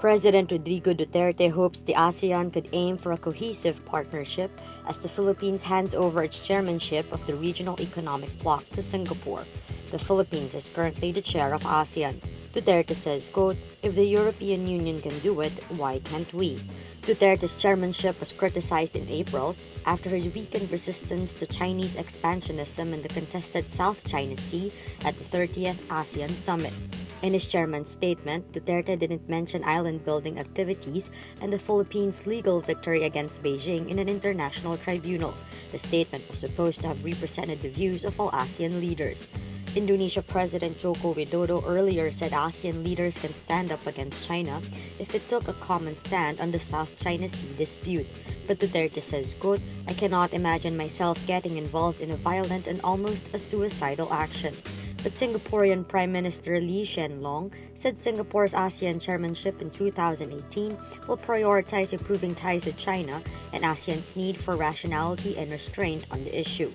President Rodrigo Duterte hopes the ASEAN could aim for a cohesive partnership as the Philippines hands over its chairmanship of the regional economic bloc to Singapore. The Philippines is currently the chair of ASEAN. Duterte says, quote, "If the European Union can do it, why can't we?" Duterte's chairmanship was criticized in April after his weakened resistance to Chinese expansionism in the contested South China Sea at the 30th ASEAN Summit. In his chairman's statement, Duterte didn't mention island-building activities and the Philippines' legal victory against Beijing in an international tribunal. The statement was supposed to have represented the views of all ASEAN leaders. Indonesia President Joko Widodo earlier said ASEAN leaders can stand up against China if it took a common stand on the South China Sea dispute. But Duterte says, quote, "I cannot imagine myself getting involved in a violent and almost a suicidal action." But Singaporean Prime Minister Lee Hsien Loong said Singapore's ASEAN chairmanship in 2018 will prioritize improving ties with China and ASEAN's need for rationality and restraint on the issue.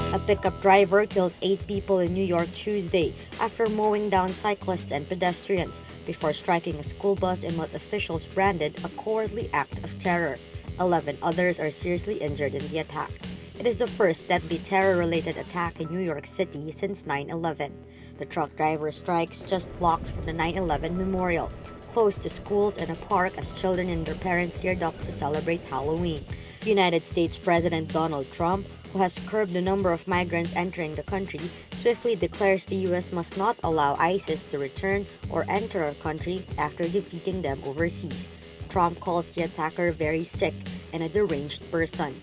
A pickup driver kills 8 people in New York Tuesday after mowing down cyclists and pedestrians before striking a school bus in what officials branded a cowardly act of terror. 11 others are seriously injured in the attack. It is the first deadly terror-related attack in New York City since 9/11. The truck driver strikes just blocks from the 9/11 memorial, close to schools and a park as children and their parents geared up to celebrate Halloween. United States President Donald Trump, who has curbed the number of migrants entering the country, swiftly declares the U.S. must not allow ISIS to return or enter our country after defeating them overseas. Trump calls the attacker very sick and a deranged person.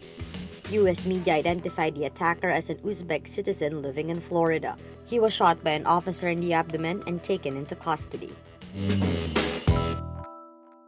U.S. media identified the attacker as an Uzbek citizen living in Florida. He was shot by an officer in the abdomen and taken into custody.